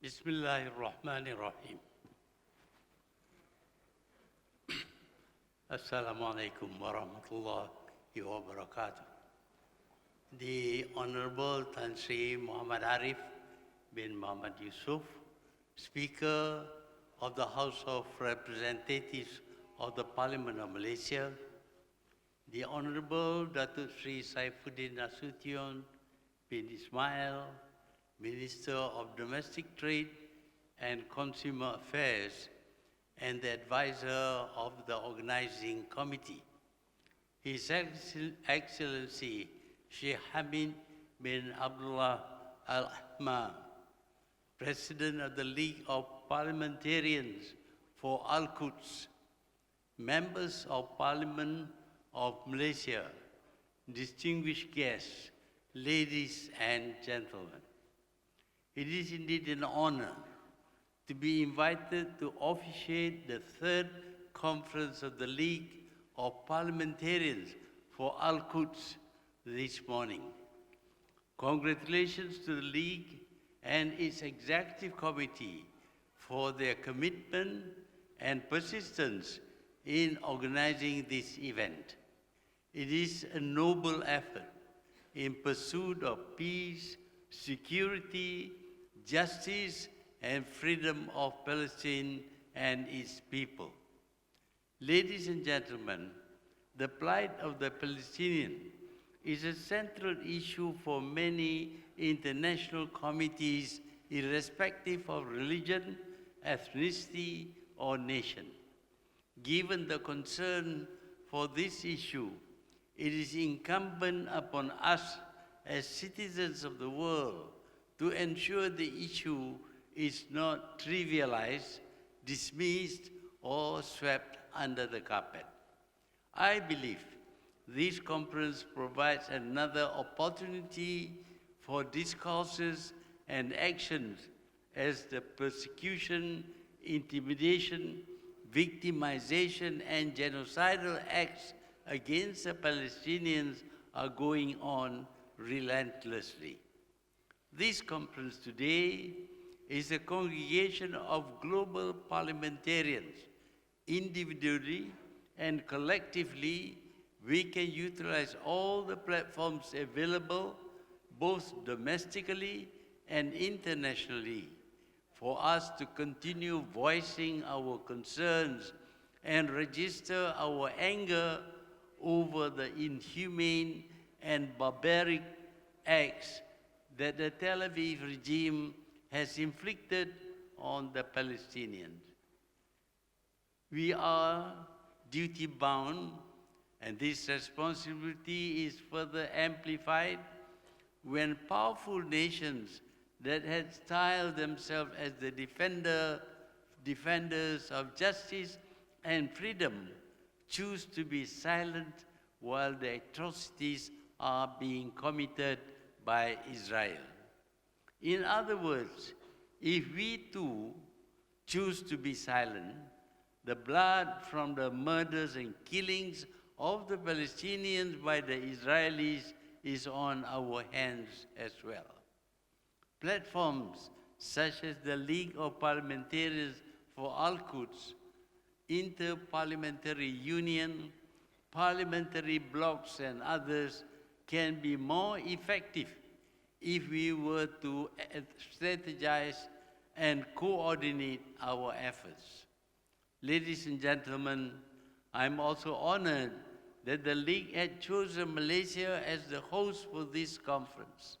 بسم الله الرحمن الرحيم. Assalamu alaikum wa rahmatullahi wa barakatuh. The Honorable Tan Sri Muhammad Arif bin Muhammad Yusuf, Speaker of the House of Representatives of the Parliament of Malaysia, the Honorable Datuk Sri Saifuddin Nasution bin Ismail, Minister of Domestic Trade and Consumer Affairs, and the advisor of the organizing committee. His Excellency Sheikh Hamid bin Abdullah Al Ahmad, President of the League of Parliamentarians for Al-Quds, members of Parliament of Malaysia, distinguished guests, ladies and gentlemen. It is indeed an honor to be invited to officiate the third conference of the League of Parliamentarians for Al-Quds this morning. Congratulations to the League and its Executive Committee for their commitment and persistence in organizing this event. It is a noble effort in pursuit of peace, security, justice, and freedom of Palestine and its people. Ladies and gentlemen, the plight of the Palestinian is a central issue for many international committees, irrespective of religion, ethnicity, or nation. Given the concern for this issue, it is incumbent upon us as citizens of the world to ensure the issue is not trivialized, dismissed, or swept under the carpet. I believe this conference provides another opportunity for discourses and actions as the persecution, intimidation, victimization, and genocidal acts against the Palestinians are going on relentlessly. This conference today is a congregation of global parliamentarians. Individually and collectively, we can utilize all the platforms available, both domestically and internationally, for us to continue voicing our concerns and register our anger over the inhumane and barbaric acts that the Tel Aviv regime has inflicted on the Palestinians. We are duty-bound, and this responsibility is further amplified when powerful nations that had styled themselves as the defenders of justice and freedom choose to be silent while the atrocities are being committed by Israel. In other words, if we too choose to be silent, the blood from the murders and killings of the Palestinians by the Israelis is on our hands as well. Platforms such as the League of Parliamentarians for Al-Quds, Inter-Parliamentary Union, parliamentary blocs, and others can be more effective if we were to strategize and coordinate our efforts. Ladies and gentlemen, I'm also honored that the League had chosen Malaysia as the host for this conference.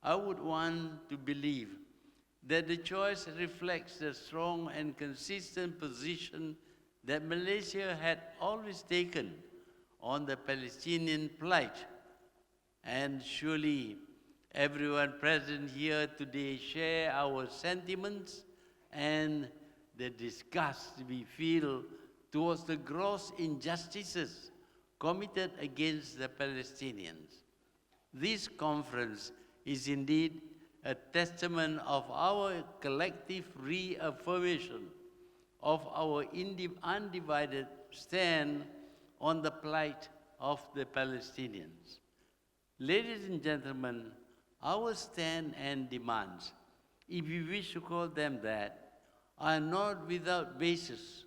I would want to believe that the choice reflects the strong and consistent position that Malaysia had always taken on the Palestinian plight. And surely everyone present here today share our sentiments and the disgust we feel towards the gross injustices committed against the Palestinians. This conference is indeed a testament of our collective reaffirmation of our undivided stand on the plight of the Palestinians. Ladies and gentlemen, our stand and demands if we wish to call them that, are not without basis.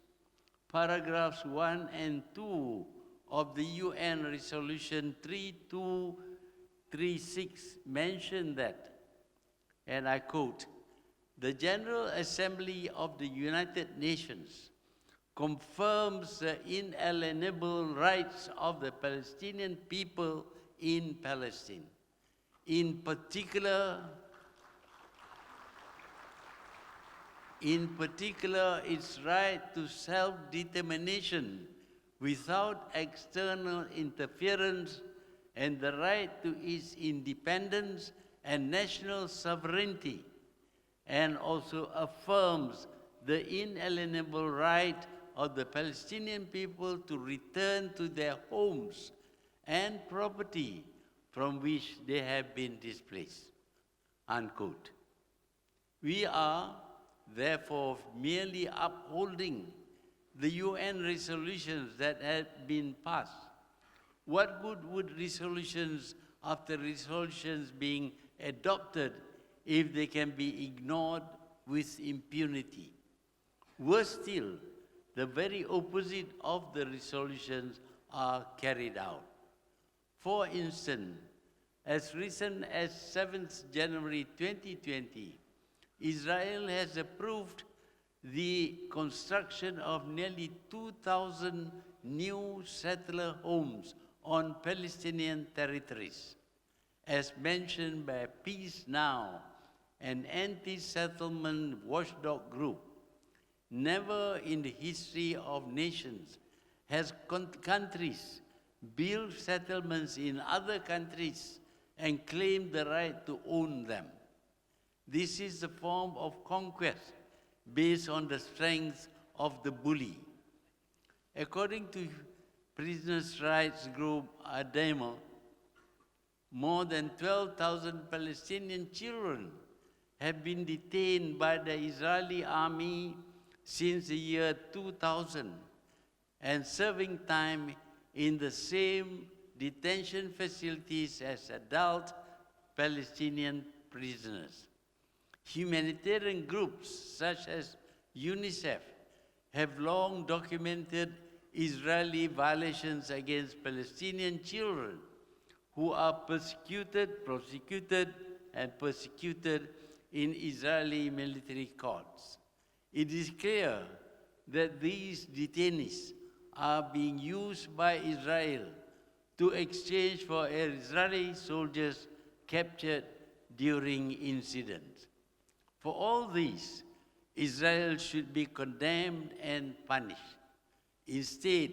Paragraphs 1 and 2 of the UN Resolution 3236 mention that, and I quote, "The General Assembly of the United Nations confirms the inalienable rights of the Palestinian people in Palestine. In particular, its right to self-determination without external interference and the right to its independence and national sovereignty, and also affirms the inalienable right of the Palestinian people to return to their homes and property from which they have been displaced." Unquote. We are, therefore, merely upholding the UN resolutions that have been passed. What good would resolutions after resolutions being adopted if they can be ignored with impunity? Worse still, the very opposite of the resolutions are carried out. For instance, as recent as 7th January 2020, Israel has approved the construction of nearly 2,000 new settler homes on Palestinian territories. As mentioned by Peace Now, an anti-settlement watchdog group, never in the history of nations has countries built settlements in other countries and claim the right to own them. This is a form of conquest based on the strength of the bully. According to prisoners' rights group ADEMO, more than 12,000 Palestinian children have been detained by the Israeli army since the year 2000 and serving time in the same detention facilities as adult Palestinian prisoners. Humanitarian groups such as UNICEF have long documented Israeli violations against Palestinian children who are prosecuted in Israeli military courts. It is clear that these detainees are being used by Israel to exchange for Israeli soldiers captured during incidents. For all these, Israel should be condemned and punished. Instead,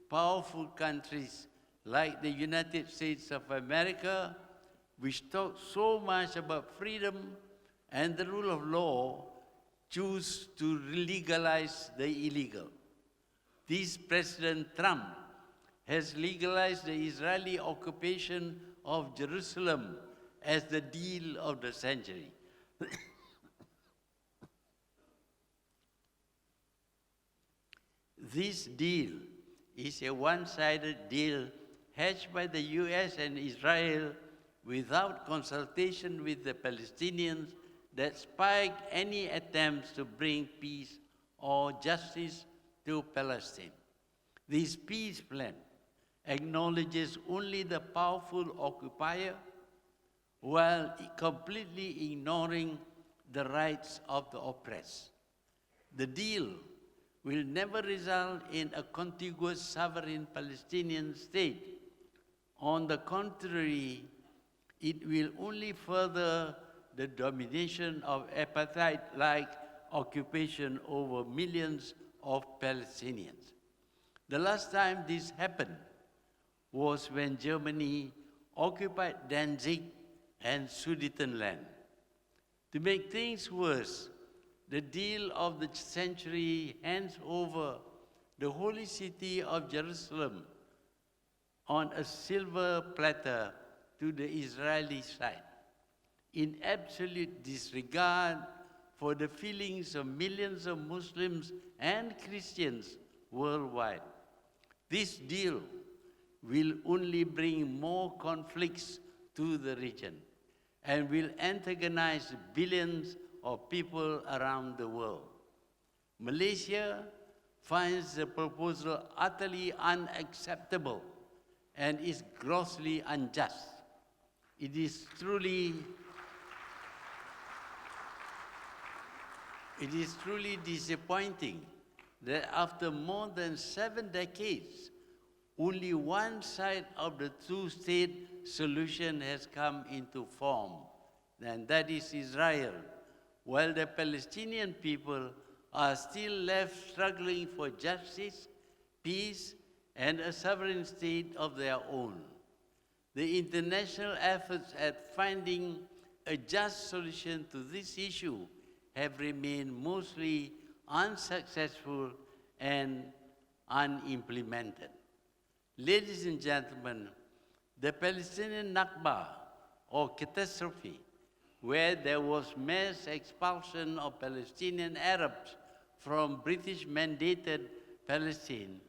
powerful countries like the United States of America, which talk so much about freedom and the rule of law, choose to legalize the illegal. This President Trump has legalized the Israeli occupation of Jerusalem as the deal of the century. This deal is a one-sided deal hatched by the US and Israel without consultation with the Palestinians that spike any attempts to bring peace or justice to Palestine. This peace plan acknowledges only the powerful occupier while completely ignoring the rights of the oppressed. The deal will never result in a contiguous sovereign Palestinian state. On the contrary, it will only further the domination of apartheid-like occupation over millions of Palestinians. The last time this happened was when Germany occupied Danzig and Sudetenland. To make things worse, the deal of the century hands over the holy city of Jerusalem on a silver platter to the Israeli side, in absolute disregard for the feelings of millions of Muslims and Christians worldwide. This deal will only bring more conflicts to the region and will antagonize billions of people around the world. Malaysia finds the proposal utterly unacceptable and is grossly unjust. It is truly disappointing that after more than 7 decades, only one side of the two-state solution has come into form, and that is Israel, while the Palestinian people are still left struggling for justice, peace, and a sovereign state of their own. The international efforts at finding a just solution to this issue have remained mostly unsuccessful and unimplemented. Ladies and gentlemen, the Palestinian Nakba, or catastrophe, where there was mass expulsion of Palestinian Arabs from British-mandated Palestine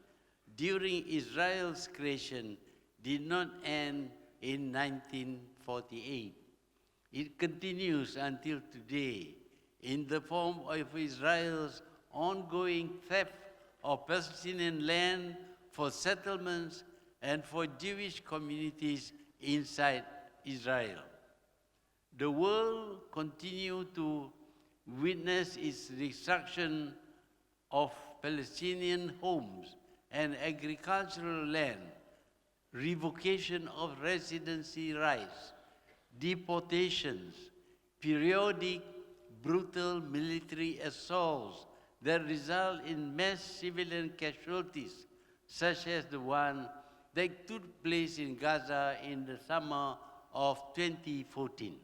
during Israel's creation, did not end in 1948. It continues until today in the form of Israel's ongoing theft of Palestinian land for settlements and for Jewish communities inside Israel. The world continues to witness its destruction of Palestinian homes and agricultural land, revocation of residency rights, deportations, periodic brutal military assaults that result in mass civilian casualties, such as the one that took place in Gaza in the summer of 2014,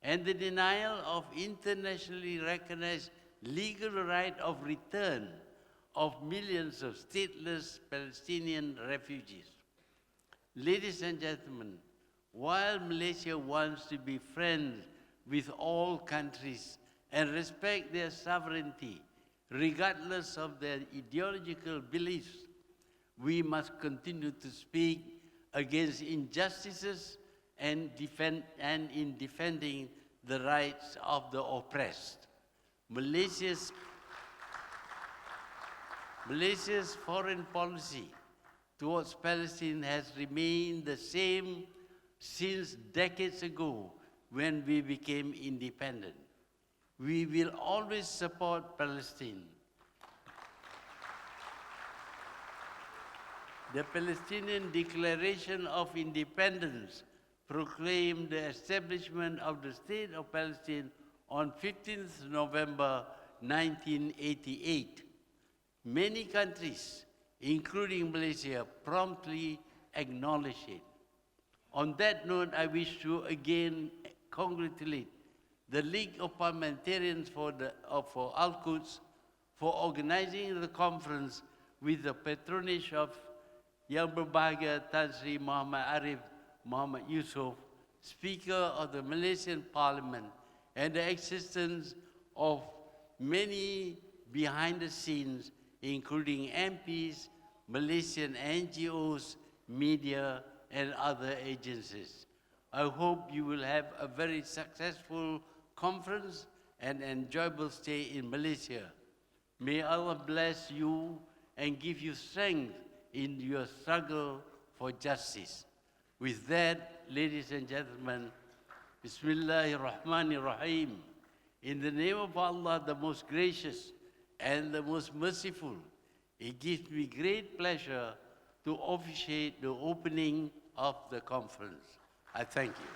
and the denial of internationally recognized legal right of return of millions of stateless Palestinian refugees. Ladies and gentlemen, while Malaysia wants to be friends with all countries and respect their sovereignty, regardless of their ideological beliefs, we must continue to speak against injustices and in defending the rights of the oppressed. Malaysia's foreign policy towards Palestine has remained the same since decades ago when we became independent. We will always support Palestine. The Palestinian Declaration of Independence proclaimed the establishment of the State of Palestine on 15th November 1988. Many countries, including Malaysia, promptly acknowledged it. On that note, I wish to again congratulate the League of Parliamentarians for Al-Quds for organizing the conference with the patronage of Yang Berbahagia Tan Sri Muhammad Arif Muhammad Yusof, Speaker of the Malaysian Parliament, and the existence of many behind the scenes, including MPs, Malaysian NGOs, media, and other agencies. I hope you will have a very successful conference and enjoyable stay in Malaysia. May Allah bless you and give you strength in your struggle for justice. With that, ladies and gentlemen, Bismillahirrahmanirrahim. In the name of Allah, the most gracious and the most merciful, it gives me great pleasure to officiate the opening of the conference. I thank you.